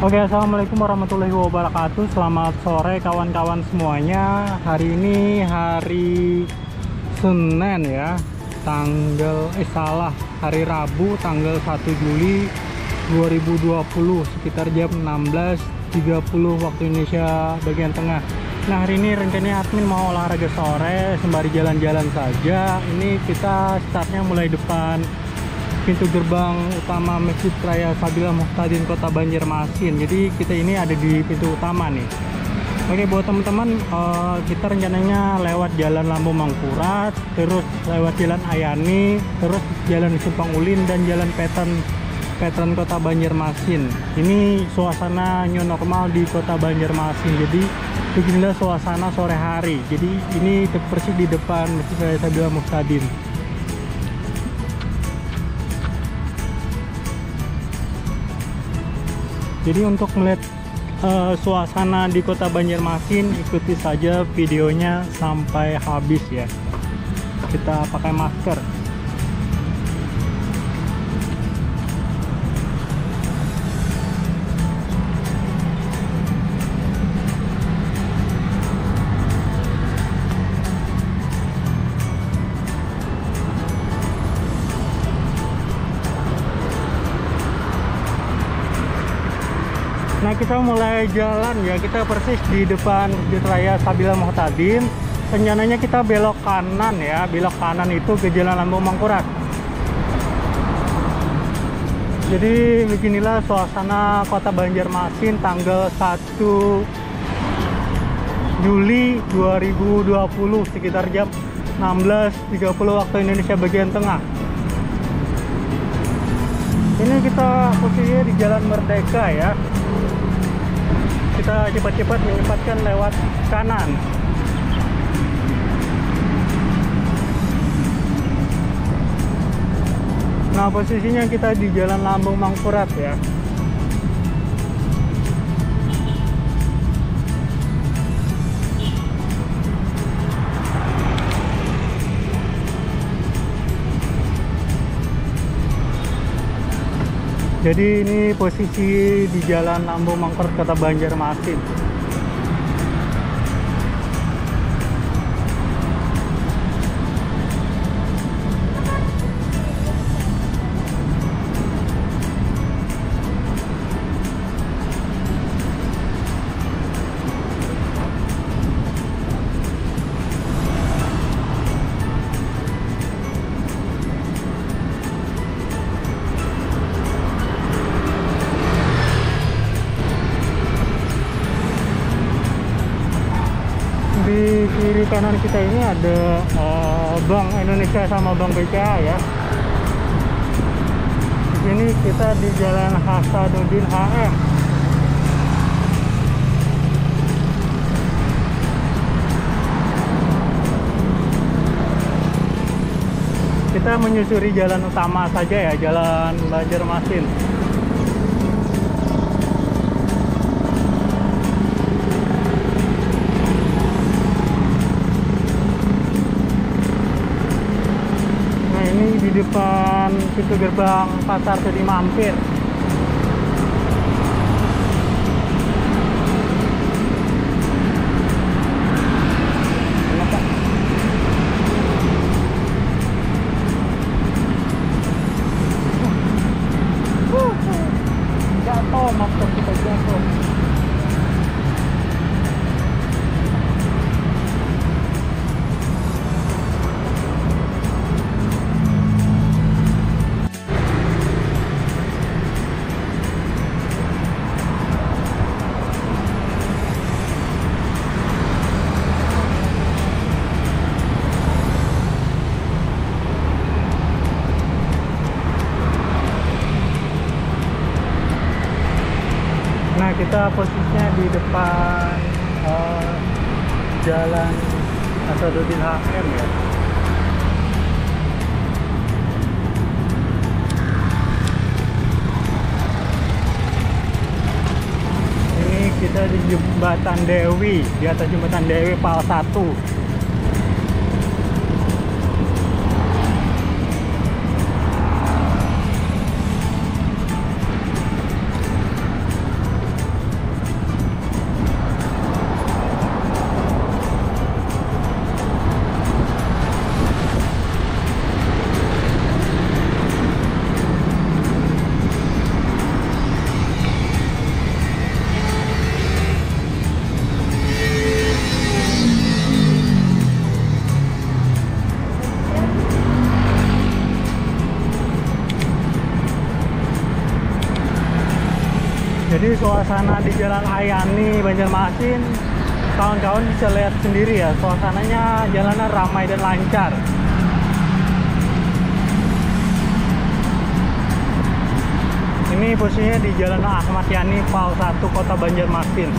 Oke, assalamualaikum warahmatullahi wabarakatuh. Selamat sore kawan-kawan semuanya. Hari ini hari Senin ya, hari Rabu tanggal 1 Juli 2020 sekitar jam 16.30 waktu Indonesia bagian tengah. Nah, hari ini rencananya admin mau olahraga sore sembari jalan-jalan saja. Ini kita startnya mulai depan pintu gerbang utama Masjid Raya Sabila Muhtadin Kota Banjarmasin. Jadi kita ini ada di pintu utama nih. Oke, buat teman-teman, kita rencananya lewat Jalan Lambung Mangkurat, terus lewat Jalan Ayani, terus Jalan Simpang Ulin dan Jalan Veteran Kota Banjarmasin. Ini suasana new normal di Kota Banjarmasin. Jadi beginilah suasana sore hari. Jadi ini persis di depan Masjid Raya Sabila Muhtadin. Jadi untuk melihat suasana di Kota Banjarmasin, ikuti saja videonya sampai habis ya. Kita pakai masker. Nah, kita mulai jalan ya, kita persis di depan Masjid Raya Sabila Muhtadin. Rencananya kita belok kanan ya, belok kanan itu ke Jalan Lambung Mangkurat. Jadi beginilah suasana Kota Banjarmasin tanggal 1 Juli 2020 sekitar jam 16.30 waktu Indonesia bagian tengah. Ini kita posisinya di Jalan Merdeka ya. Kita cepat-cepat menyempatkan lewat kanan. Nah, posisinya kita di Jalan Lambung Mangkurat ya. Jadi ini posisi di Jalan Lambung Mangkurat Kota Banjarmasin. Di kiri kanan kita ini ada Bank Indonesia sama Bank BCA ya. Di sini kita di Jalan Hasanuddin HM. Kita menyusuri jalan utama saja ya, Jalan Banjarmasin. Di depan pintu gerbang Pasar Sedi Mampir. Jatuh, motor kita jatuh. Nah, kita posisinya di depan Jalan Hasanuddin HM ya. Ini kita di Jembatan Dewi, di atas Jembatan Dewi Pal 1. Jadi suasana di Jalan Ayani Banjarmasin, kawan-kawan bisa lihat sendiri ya, suasananya jalanan ramai dan lancar. Ini posisinya di Jalan Ahmad Yani, PAL 1, Kota Banjarmasin.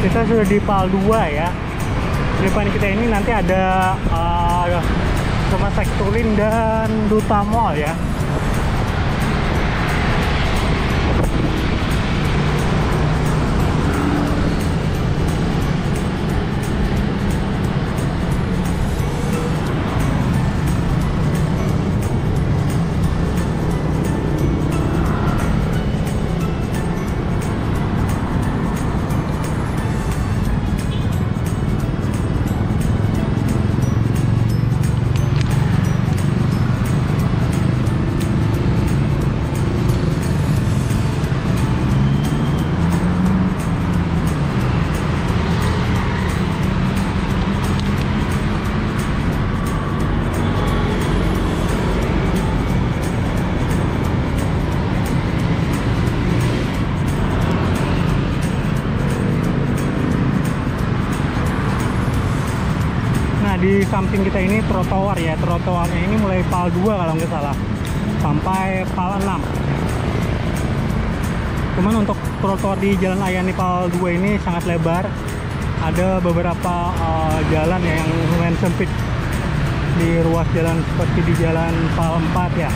Kita sudah di PAL 2 ya. Di depan kita ini nanti ada Rumah Sakit Ulin dan Duta Mall ya. Di samping kita ini trotoar ya, trotoarnya ini mulai PAL 2 kalau nggak salah sampai PAL 6. Cuman untuk trotoar di Jalan Ayani PAL 2 ini sangat lebar, ada beberapa jalan ya yang lumayan sempit di ruas jalan seperti di Jalan PAL 4 ya.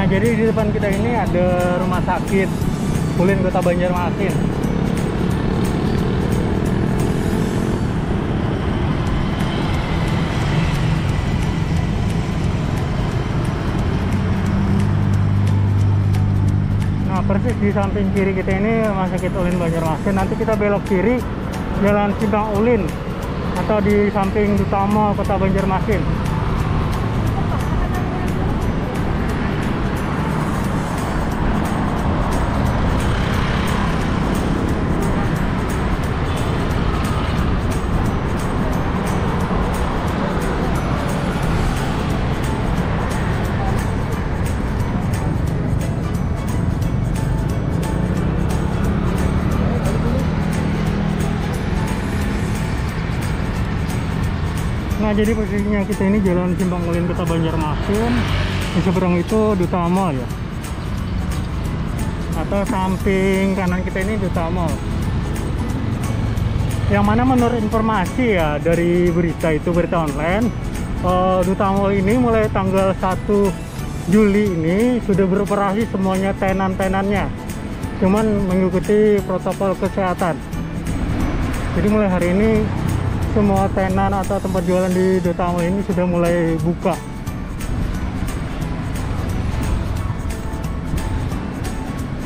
Jadi di depan kita ini ada Rumah Sakit Ulin Kota Banjarmasin. Nah, persis di samping kiri kita ini Rumah Sakit Ulin Banjarmasin. Nanti kita belok kiri Jalan Simpang Ulin atau di samping Duta Mall Kota Banjarmasin. Nah, jadi posisinya kita ini Jalan Simpang Ulin Kota Banjarmasin. Di seberang itu Duta Mall ya. Atau samping kanan kita ini Duta Mall. Yang mana menurut informasi ya dari berita itu, berita online, Duta Mall ini mulai tanggal 1 Juli ini sudah beroperasi semuanya tenan-tenannya. Cuman mengikuti protokol kesehatan. Jadi mulai hari ini semua tenan atau tempat jualan di Duta Mall ini sudah mulai buka.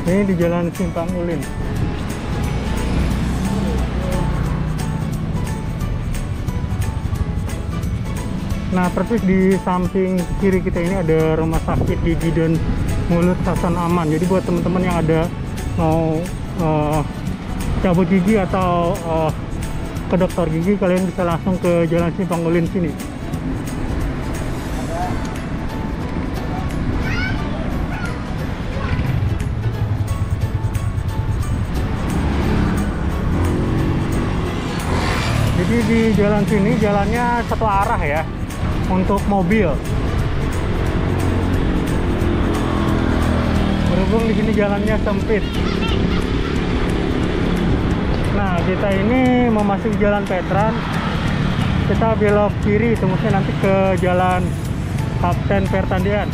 Ini di Jalan Simpang Ulin. Nah, persis di samping kiri kita ini ada Rumah Sakit Gigi dan Mulut Hasan Aman. Jadi buat teman-teman yang ada mau cabut gigi atau ke dokter gigi, kalian bisa langsung ke Jalan Simpang Ulin sini. Jadi di jalan sini jalannya satu arah ya untuk mobil. Berhubung di sini jalannya sempit. Nah, kita ini memasuki Jalan Veteran. Kita belok kiri, tembusnya nanti ke Jalan Kapten Pertandian.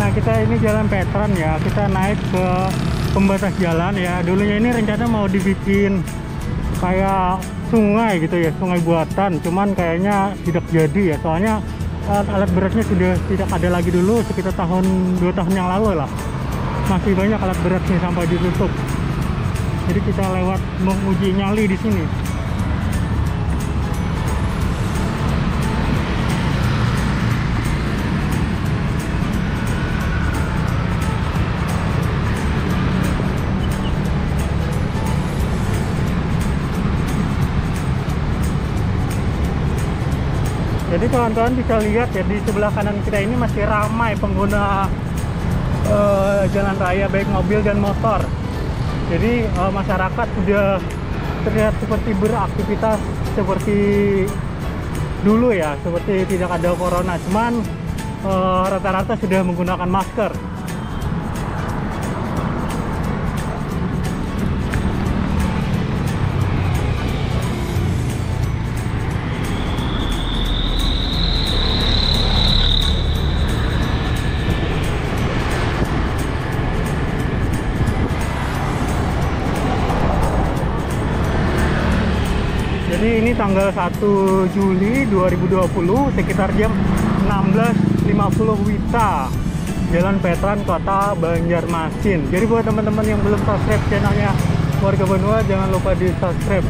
Kita ini Jalan Veteran ya, kita naik ke pembatas jalan ya. Dulunya ini rencana mau dibikin kayak sungai gitu ya, sungai buatan, cuman kayaknya tidak jadi ya, soalnya alat beratnya sudah tidak ada lagi. Dulu sekitar tahun 2 tahun yang lalu lah, masih banyak alat beratnya sampai ditutup. Jadi kita lewat menguji nyali di sini. Jadi kawan-kawan bisa lihat ya, di sebelah kanan kita ini masih ramai pengguna jalan raya, baik mobil dan motor. Jadi masyarakat sudah terlihat seperti beraktivitas seperti dulu ya, seperti tidak ada corona, cuman rata-rata sudah menggunakan masker. Jadi ini tanggal 1 Juli 2020 sekitar jam 16.50 WITA, Jalan Veteran, Kota Banjarmasin. Jadi buat teman-teman yang belum subscribe channelnya Warga Banua, jangan lupa di subscribe.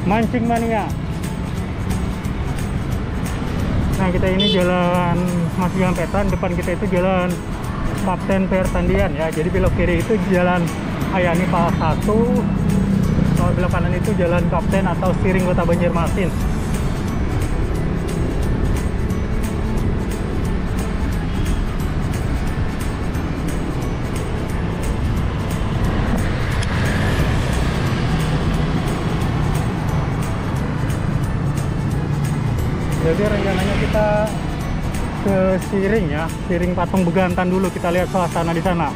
Mancing Mania. Nah, kita ini jalan, masih Jalan Veteran, depan kita itu Jalan Kapten Pertandian ya. Jadi belok kiri itu Jalan Ayani Pal 1, kalau belok kanan itu Jalan Kapten atau Siring Kota Banjarmasin. Jadi rencananya kita ke Siring ya, Siring Patung Begantan dulu, kita lihat suasana di sana.